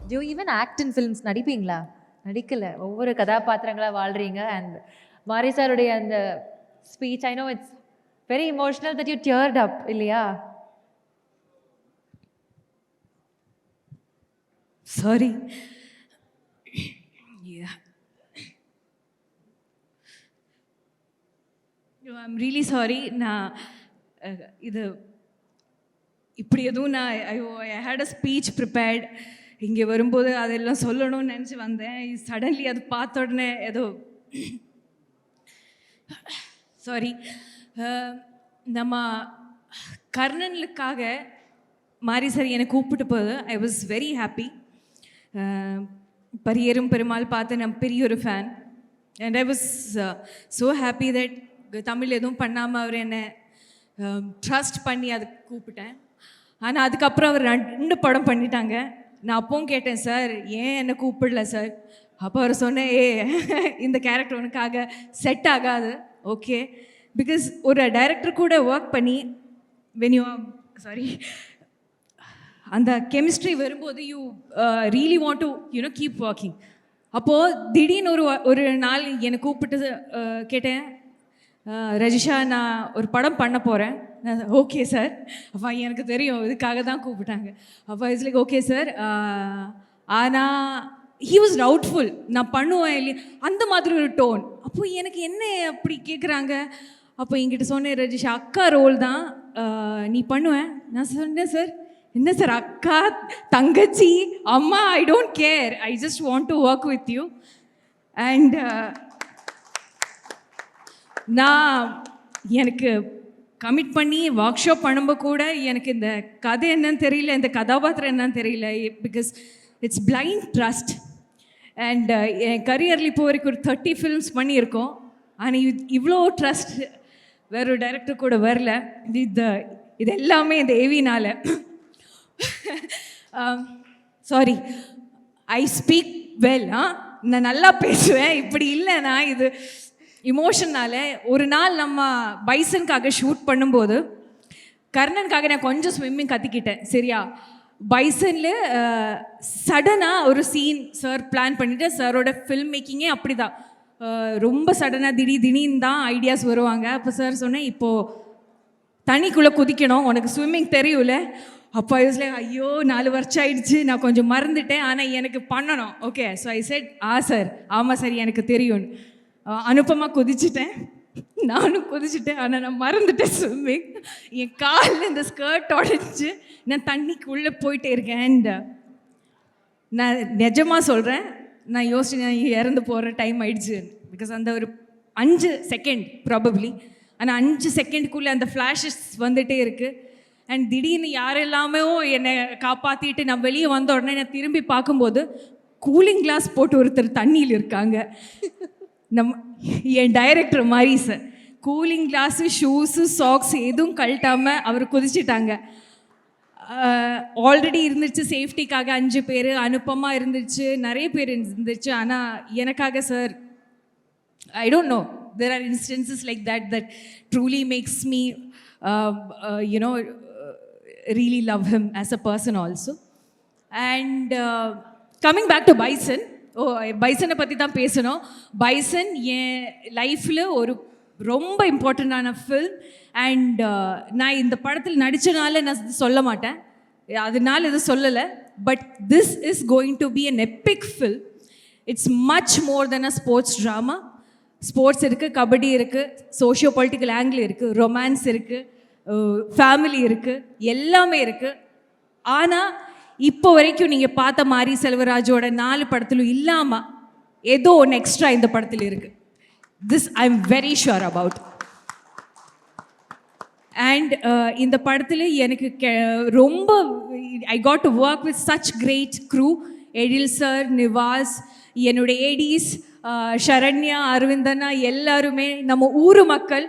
Do you even act in films? நடிப்பீங்களா? நடிக்கல. ஒவ்வொரு கதாபாத்திரங்களா வாழ்றீங்க. And மாரி சாருடைய அந்த speech, I know it's very emotional that you teared up, இல்லையா? Sorry. Yeah. No, I'm really sorry. நான் இது இப்படி எதுவும் நான் ஐ ஹேட் அ ஸ்பீச் ப்ரிப்பேர்ட். இங்கே வரும்போது அதெல்லாம் சொல்லணும்னு நினச்சி வந்தேன். சடன்லி அது பார்த்த உடனே ஏதோ சாரி. நம்ம கர்ணனுக்காக மாரி சார் என்னை கூப்பிட்டு போது I was very happy. Pariyerum Perumal பார்த்து நான் பெரிய ஒரு fan. And I was so happy that Tamil எதுவும் பண்ணாமல் அவர் என்னை ட்ரஸ்ட் பண்ணி அதை கூப்பிட்டேன். ஆனால் அதுக்கப்புறம் அவர் 2 படம் பண்ணிட்டாங்க. நான் அப்பவும் கேட்டேன், சார் ஏன் என்னை கூப்பிடல சார்? அப்போ அவர் சொன்னேன், இந்த கேரக்டர் உனக்காக செட் ஆகாது. ஓகே, பிகாஸ் ஒரு டைரக்டர் கூட ஒர்க் பண்ணி வென் யூ சாரி அந்த கெமிஸ்ட்ரி வரும்போது you really want to you know keep working. அப்போது திடீர்னு ஒரு நாள் என்னை கூப்பிட்டு கேட்டேன், ரஜிஷா நான் ஒரு படம் பண்ண போகிறேன். Okay sir. அப்போ எனக்கு தெரியும் இதுக்காக தான் கூப்பிட்டாங்க. அப்போ இட்ஸ் லைக் ஓகே சார். ஆனால் ஹீ வாஸ் டவுட்ஃபுல் நான் பண்ணுவேன் இல்லையா அந்த மாதிரி ஒரு டோன். அப்போ எனக்கு என்ன அப்படி கேட்குறாங்க. அப்போ என்கிட்ட சொன்னேன், ரஜிஷா அக்கா ரோல் தான் நீ பண்ணுவேன். நான் சொன்னேன், சார் என்ன சார் அக்கா தங்கச்சி அம்மா I don't care, I just want to work with you. And நான் எனக்கு கமிட் பண்ணி ஒர்க் ஷாப் பண்ணும்போது கூட எனக்கு இந்த கதை என்னன்னு தெரியல, இந்த கதாபாத்திரம் என்னன்னு தெரியல. Because it's blind trust. And என் கரியரில் இப்போ வரைக்கும் ஒரு 30 ஃபிலிம்ஸ் பண்ணியிருக்கோம். ஆனால் இவ்வளோ ட்ரஸ்ட் வேற ஒரு டைரக்டர் கூட வரல. இது எல்லாமே இந்த ஏவினால். Sorry, I speak well. நான் நல்லா பேசுவேன். இப்படி இல்லைனா இது இமோஷனால். ஒரு நாள் நம்ம பைசனுக்காக ஷூட் பண்ணும்போது கர்ணனுக்காக நான் கொஞ்சம் ஸ்விம்மிங் கற்றுக்கிட்டேன். சரியா, பைசனில் சடனாக ஒரு சீன் சார் பிளான் பண்ணிவிட்டு, சாரோட ஃபில்ம் மேக்கிங்கே அப்படி தான் ரொம்ப சடனாக திடீர்னு தான் ஐடியாஸ் வருவாங்க. அப்போ சார் சொன்னேன், இப்போது தண்ணிக்குள்ளே குதிக்கணும், உனக்கு ஸ்விம்மிங் தெரியும்ல. அப்போ ஐஸ்ல ஐயோ 4 வருஷம் ஆயிடுச்சு, நான் கொஞ்சம் மறந்துட்டேன், ஆனால் எனக்கு பண்ணணும். Okay, so I set sir ஆமாம் சார் எனக்கு தெரியும்னு. அனுப்பமாக குதிச்சுட்டேன், நானும் குதிச்சுட்டேன். ஆனால் நான் மறந்துட்டேன் ஸ்விம்மிங். என் காலில் இந்த ஸ்கர்ட் உடஞ்சி நான் தண்ணிக்குள்ளே போயிட்டே இருக்கேன். அண்ட் நான் நிஜமாக சொல்கிறேன், நான் யோசிச்சு நான் இறந்து போகிற டைம் ஆயிடுச்சு. பிகாஸ் அந்த ஒரு 5 செகண்ட் ப்ராபப்ளி, ஆனால் 5 செகண்டுக்குள்ளே அந்த ஃப்ளாஷஸ் வந்துகிட்டே இருக்குது. அண்ட் திடீர்னு யாரெல்லாமே என்னை காப்பாற்றிட்டு நான் வெளியே வந்த உடனே நான் திரும்பி பார்க்கும்போது கூலிங் கிளாஸ் போட்டு ஒருத்தர் தண்ணியில் இருக்காங்க. என் டைரக்டர் மாதிரி sir cooling glass shoes socks எதுவும் கழட்டாமல் அவர் குதிச்சிட்டாங்க. ஆல்ரெடி இருந்துச்சு சேஃப்டிக்காக 5 பேர், அனுப்பமாக இருந்துச்சு, நிறைய பேர் இருந்துச்சு. ஆனால் எனக்காக sir I don't know, there are instances like that truly makes me really love him as a person also. And coming back to Bison, பைசனை பற்றி தான் பேசணும். பைசன் என் லைஃப்பில் ஒரு ரொம்ப இம்பார்ட்டண்ட்டான ஃபில்ம். அண்ட் நான் இந்த படத்தில் நடித்தனால நான் சொல்ல மாட்டேன், அதனால இது சொல்லலை. But this is going to be an epic film. It's much more then a sports drama. Sports இருக்குது, கபடி இருக்குது, சோஷியோ பொலிட்டிக்கல் ஆங்கிள் இருக்குது, ரொமான்ஸ் இருக்குது, ஃபேமிலி இருக்குது, எல்லாமே இருக்குது. ஆனால் இப்போ வரைக்கும் நீங்கள் பார்த்த மாரி செல்வராஜோட 4 படத்திலும் இல்லாமல் ஏதோ ஒன்று எக்ஸ்ட்ரா இந்த படத்தில் இருக்குது. This I am very sure about. And இந்த படத்தில் எனக்கு ரொம்ப I got to work with such great crew. Ezhil sir, Nivas, என்னுடைய ஏடிஸ் ஷரண்யா, அரவிந்தனா, எல்லாருமே நம்ம ஊர் மக்கள்.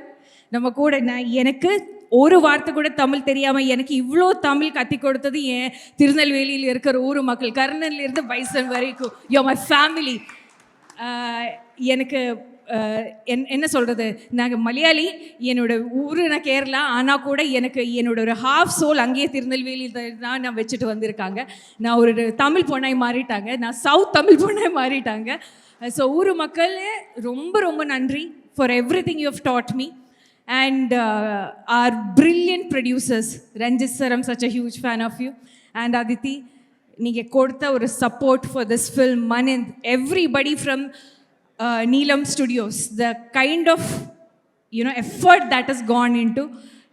நம்ம கூட எனக்கு ஒரு வார்த்தை கூட தமிழ் தெரியாமல் எனக்கு இவ்வளோ தமிழ் கத்தி கொடுத்தது என் திருநெல்வேலியில் இருக்கிற ஊர் மக்கள். கர்ணன்லேருந்து பைசன் வரைக்கும் யூ மை ஃபேமிலி. எனக்கு என்ன சொல்கிறது, நாங்கள் மலையாளி, என்னோட ஊர் நான் கேரளா, ஆனால் கூட எனக்கு என்னோட ஒரு ஹாஃப் சோல் அங்கேயே திருநெல்வேலியில் தான் நான் வச்சுட்டு வந்திருக்காங்க. நான் ஒரு தமிழ் பொண்ணாய் மாறிட்டாங்க, நான் சவுத் தமிழ் பொண்ணாய் மாறிட்டாங்க. ஸோ ஊர் மக்கள் ரொம்ப ரொம்ப நன்றி for everything you have taught me. And our brilliant producers, Ranjit sir, I'm such a huge fan of you, and Aditi, நீங்க கொடுத்த ஒரு support for this film, Manind, everybody from Neelam Studios, the kind of effort that has gone into,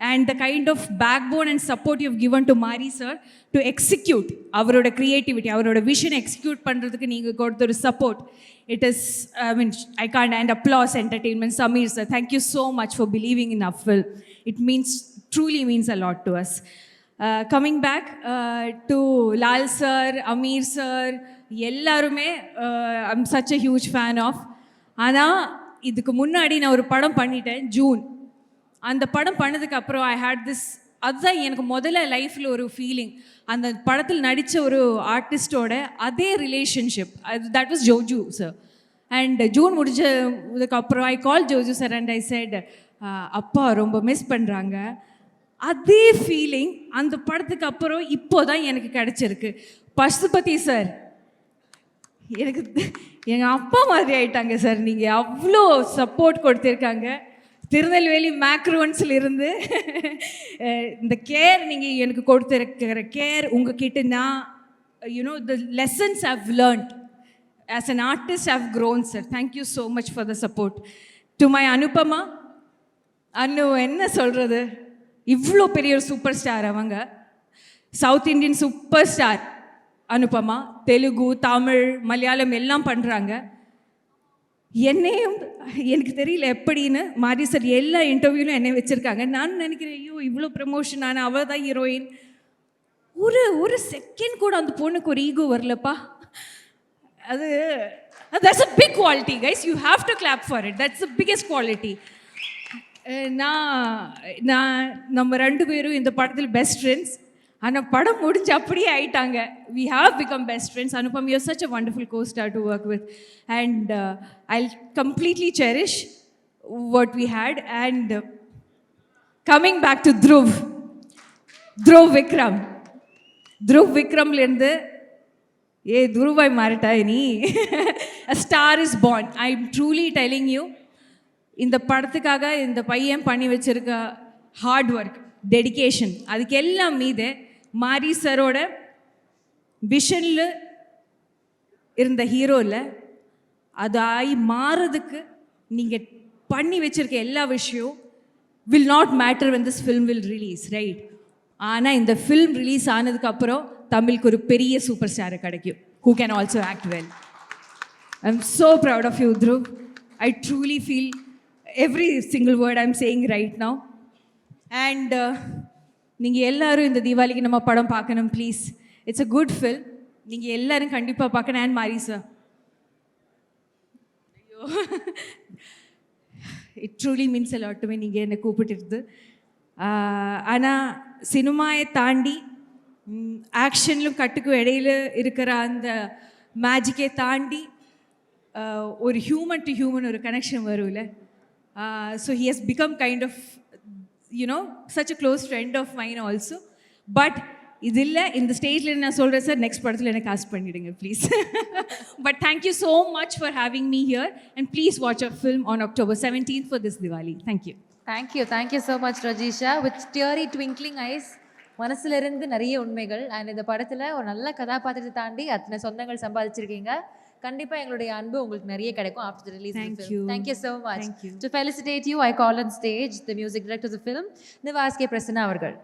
and the kind of backbone and support you've given to Mari sir to execute அவரோட creativity, அவரோட vision execute பண்றதுக்கு நீங்க கொடுத்த ஒரு support. It is, I mean, I can't, and applause entertainment. Sameer sir, thank you so much for believing in our film. It truly means a lot to us. Coming back to Lal sir, Amir sir, எல்லாருமே I'm such a huge fan of. ஆனால் இதுக்கு முன்னாடி நான் ஒரு படம் பண்ணிட்டேன் June. அந்த படம் பண்ணதுக்கு அப்புறம் ஐ ஹேட் திஸ், அதுதான் எனக்கு முதல்ல லைஃப்பில் ஒரு ஃபீலிங். அந்த படத்தில் நடித்த ஒரு ஆர்டிஸ்டோட அதே relationship, that was Joju sir. And June முடிஞ்சதுக்கப்புறம் I call Joju sir and I said, அப்பா ரொம்ப மிஸ் பண்ணுறாங்க. அதே ஃபீலிங் அந்த படத்துக்கு அப்புறம் இப்போ தான் எனக்கு கிடச்சிருக்கு. பசுபதி சார் எனக்கு எங்கள் அப்பா மாதிரி ஆயிட்டாங்க சார். நீங்கள் அவ்வளோ சப்போர்ட் கொடுத்துருக்காங்க. திருநெல்வேலி மேக்ரோன்ஸில் இருந்து இந்த கேர் நீங்கள் எனக்கு கொடுத்துருக்கிற கேர், உங்ககிட்ட நான் the lessons I've learned as an artist I've grown sir. Thank you so much for the support. To my Anupama, என்ன சொல்கிறது, இவ்வளோ பெரிய ஒரு சூப்பர் ஸ்டார். அவங்க South Indian super star Anupama. Telugu, Tamil, Malayalam எல்லாம் பண்ணுறாங்க. என்னையும் எனக்கு தெரியல எப்படின்னு மாரி சார் எல்லா இன்டர்வியூலும் என்னை வச்சுருக்காங்க. நான் நினைக்கிறேன், ஐயோ இவ்வளோ ப்ரமோஷன், நான் அவள் தான் ஹீரோயின். ஒரு செகண்ட் கூட அந்த பொண்ணுக்கு ஒரு ஈகோ வரலப்பா. that's a big quality guys, you have to clap for it, that's the biggest quality. நான் நம்ம ரெண்டு பேரும் இந்த படத்தில் பெஸ்ட் ஃப்ரெண்ட்ஸ். ஆனால் படம் முடிஞ்சு அப்படியே ஆயிட்டாங்க. We have become best friends. Anupam, you're such a wonderful co-star to work with, and I'll completely cherish what we had. And coming back to Dhruv Vikramலேருந்து துருவாய் மாறிட்டாய் நீ. A star is born. I'm truly telling you, இந்த படத்துக்காக இந்த பையன் பண்ணி வச்சிருக்க hard work, dedication, அதுக்கு எல்லாம் மீது மாரி சரோட விஷனில் இருந்த ஹீரோவில் அது ஆகி மாறதுக்கு நீங்கள் பண்ணி வச்சுருக்க எல்லா விஷயம் will not matter when this film will release, right? ஆனால் இந்த ஃபில்ம் ரிலீஸ் ஆனதுக்கப்புறம் தமிழுக்கு ஒரு பெரிய சூப்பர் ஸ்டாரை கிடைக்கும், who can also act well. I'm so proud of you, Dhruv. I truly feel every single word I'm saying right now. And நீங்கள் எல்லோரும் இந்த தீபாவளிக்கு நம்ம படம் பார்க்கணும் please. It's a good film, நீங்கள் எல்லோரும் கண்டிப்பாக பார்க்கணும். அண்ட் மாரி சார், ஐயோ it truly means a lot to me நீங்கள் என்னை கூப்பிட்டுருது. ஆனால் சினிமாயை தாண்டி ஆக்ஷன்லும் கட்டுக்கும் இடையில இருக்கிற அந்த மேஜிக்கை தாண்டி ஒரு ஹியூமன் டு ஹியூமன் ஒரு கனெக்ஷன் வரும்ல. So he has become kind of such a close friend of mine also. But இதில் இந்த ஸ்டேஜில் நான் சொல்கிறேன் சார், நெக்ஸ்ட் படத்தில் எனக்கு காஸ்ட் பண்ணிவிடுங்க please. But thank you so much for having me here, and please watch a film on October 17th for this Diwali. Thank you. Thank you so much Rajisha. With starry twinkling eyes, மனசுலேருந்து நிறைய உண்மைகள். And இந்த படத்தில் ஒரு நல்ல கதாபாத்திரத்தை தாண்டி அத்தனை சொந்தங்கள் சம்பாதிச்சிருக்கீங்க. கண்டிப்பாக எங்களுடைய அன்பு உங்களுக்கு நிறைய கிடைக்கும் after release. Thank you so much. To felicitate you, I call on stage the music director of the film, Nivas K Prasanna அவர்கள்.